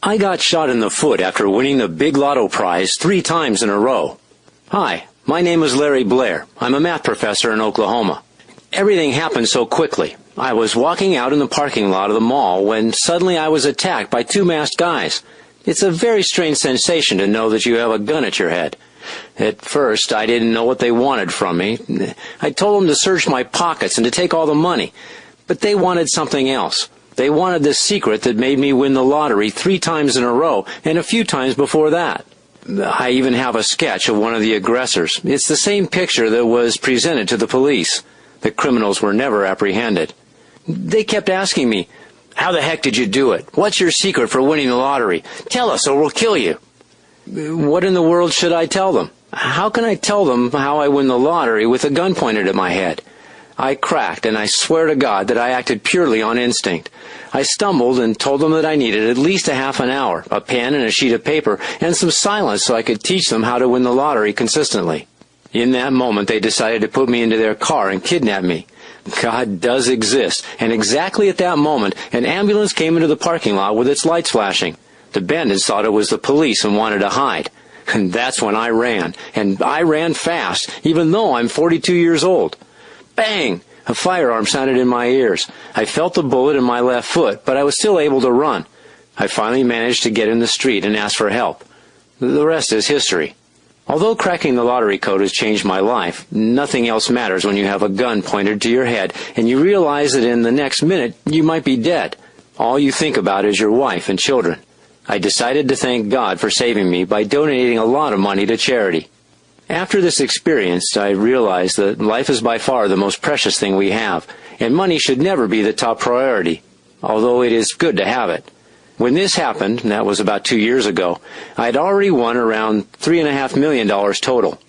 I got shot in the foot after winning the big lotto prize 3 times in a row. Hi, my name is Larry Blair. I'm a math professor in Oklahoma. Everything happened so quickly. I was walking out in the parking lot of the mall when suddenly I was attacked by 2 masked guys. It's a very strange sensation to know that you have a gun at your head. At first, I didn't know what they wanted from me. I told them to search my pockets and to take all the money. But they wanted something else. They wanted the secret that made me win the lottery 3 times in a row and a few times before that. I even have a sketch of one of the aggressors. It's the same picture that was presented to the police. The criminals were never apprehended. They kept asking me, "How the heck did you do it? What's your secret for winning the lottery? Tell us or we'll kill you." What in the world should I tell them? How can I tell them how I win the lottery with a gun pointed at my head? I cracked, and I swear to God that I acted purely on instinct. I stumbled and told them that I needed at least a half an hour, a pen and a sheet of paper, and some silence so I could teach them how to win the lottery consistently. In that moment, they decided to put me into their car and kidnap me. God does exist, and exactly at that moment, an ambulance came into the parking lot with its lights flashing. The bandits thought it was the police and wanted to hide. And that's when I ran, and I ran fast, even though I'm 42 years old. Bang! A firearm sounded in my ears. I felt the bullet in my left foot, but I was still able to run. I finally managed to get in the street and ask for help. The rest is history. Although cracking the lottery code has changed my life, nothing else matters when you have a gun pointed to your head and you realize that in the next minute you might be dead. All you think about is your wife and children. I decided to thank God for saving me by donating a lot of money to charity. After this experience, I realized that life is by far the most precious thing we have, and money should never be the top priority, although it is good to have it. When this happened, and that was about 2 years ago, I had already won around $3.5 million total.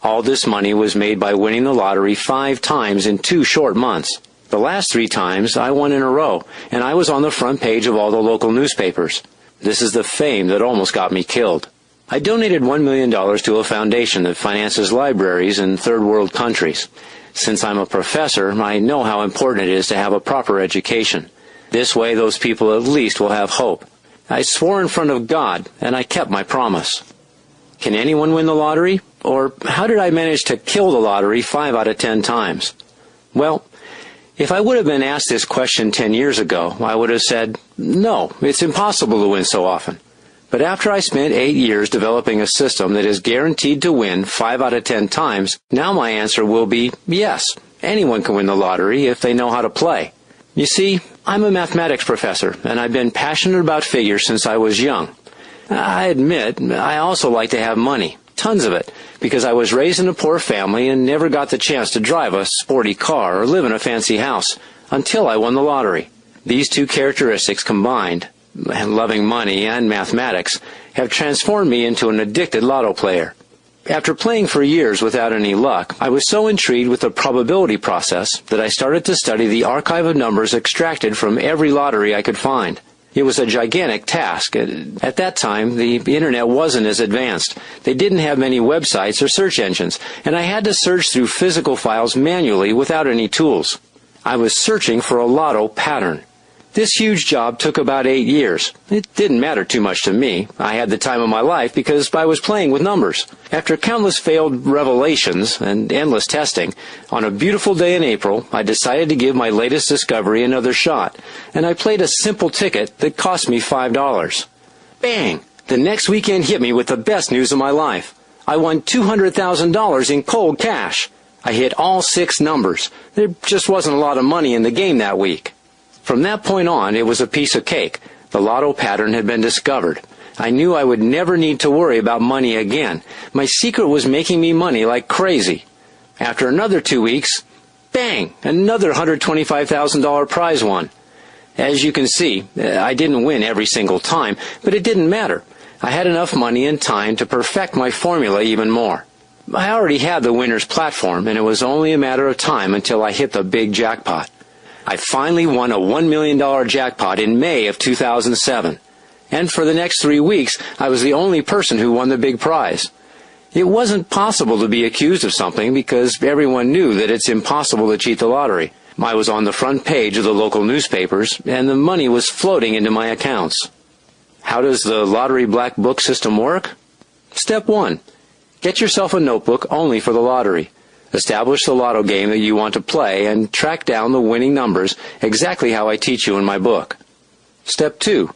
All this money was made by winning the lottery 5 times in 2 short months. The last 3 times I won in a row, and I was on the front page of all the local newspapers. This is the fame that almost got me killed. I donated $1 million to a foundation that finances libraries in third world countries. Since I'm a professor, I know how important it is to have a proper education. This way, those people at least will have hope. I swore in front of God, and I kept my promise. Can anyone win the lottery? Or how did I manage to kill the lottery 5 out of 10 times? Well, if I would have been asked this question 10 years ago, I would have said, no, it's impossible to win so often. But after I spent 8 years developing a system that is guaranteed to win 5 out of 10 times, now my answer will be yes, anyone can win the lottery if they know how to play. You see, I'm a mathematics professor, and I've been passionate about figures since I was young. I admit, I also like to have money, tons of it, because I was raised in a poor family and never got the chance to drive a sporty car or live in a fancy house until I won the lottery. These 2 characteristics combined, loving money and mathematics, have transformed me into an addicted lotto player. After playing for years without any luck, I was so intrigued with the probability process that I started to study the archive of numbers extracted from every lottery I could find. It was a gigantic task. At that time, the internet wasn't as advanced. They didn't have many websites or search engines, and I had to search through physical files manually without any tools. I was searching for a lotto pattern. This huge job took about 8 years. It didn't matter too much to me. I had the time of my life because I was playing with numbers. After countless failed revelations and endless testing, on a beautiful day in April, I decided to give my latest discovery another shot, and I played a simple ticket that cost me $5. Bang! The next weekend hit me with the best news of my life. I won $200,000 in cold cash. I hit all 6 numbers. There just wasn't a lot of money in the game that week. From that point on, it was a piece of cake. The lotto pattern had been discovered. I knew I would never need to worry about money again. My secret was making me money like crazy. After another 2 weeks, bang, another $125,000 prize won. As you can see, I didn't win every single time, but it didn't matter. I had enough money and time to perfect my formula even more. I already had the winner's platform, and it was only a matter of time until I hit the big jackpot. I finally won a $1 million jackpot in May of 2007. And for the next 3 weeks, I was the only person who won the big prize. It wasn't possible to be accused of something because everyone knew that it's impossible to cheat the lottery. I was on the front page of the local newspapers, and the money was floating into my accounts. How does the Lottery Blackbook system work? Step 1. Get yourself a notebook only for the lottery. Establish the lotto game that you want to play and track down the winning numbers exactly how I teach you in my book. Step 2.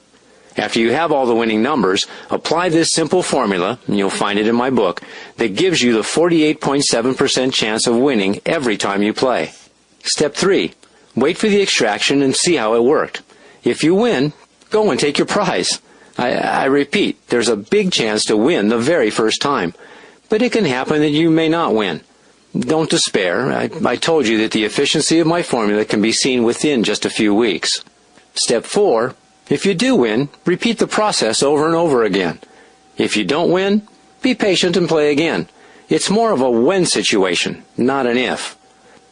After you have all the winning numbers, apply this simple formula, and you'll find it in my book, that gives you the 48.7% chance of winning every time you play. Step 3. Wait for the extraction and see how it worked. If you win, go and take your prize. I repeat, there's a big chance to win the very first time, but it can happen that you may not win. Don't despair. I told you that the efficiency of my formula can be seen within just a few weeks. Step 4. If you do win, repeat the process over and over again. If you don't win, be patient and play again. It's more of a when situation, not an if.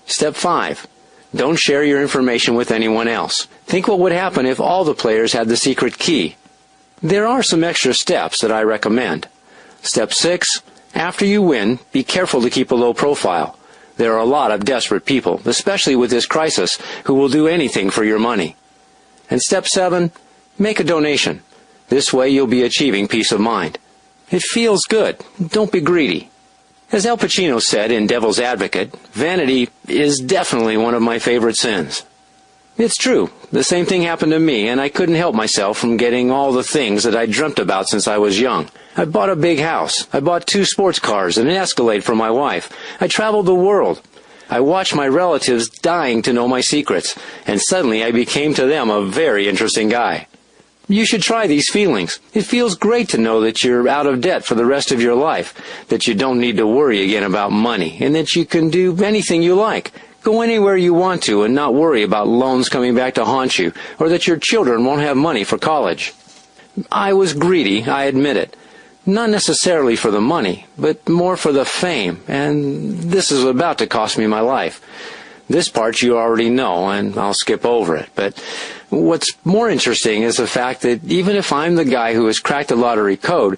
Step 5. Don't share your information with anyone else. Think what would happen if all the players had the secret key. There are some extra steps that I recommend. Step 6. After you win, be careful to keep a low profile. There are a lot of desperate people, especially with this crisis, who will do anything for your money. And Step 7. Make a donation. This way you'll be achieving peace of mind. It feels good. Don't be greedy. As Al Pacino said in Devil's Advocate, vanity is definitely one of my favorite sins. It's true. The same thing happened to me, and I couldn't help myself from getting all the things that I dreamt about since I was young. I bought a big house. I bought 2 sports cars and an Escalade for my wife. I traveled the world. I watched my relatives dying to know my secrets, and suddenly I became to them a very interesting guy. You should try these feelings. It feels great to know that you're out of debt for the rest of your life, that you don't need to worry again about money, and that you can do anything you like. Go anywhere you want to and not worry about loans coming back to haunt you, or that your children won't have money for college. I was greedy, I admit it. Not necessarily for the money, but more for the fame, and this is about to cost me my life. This part you already know, and I'll skip over it. But what's more interesting is the fact that even if I'm the guy who has cracked the lottery code,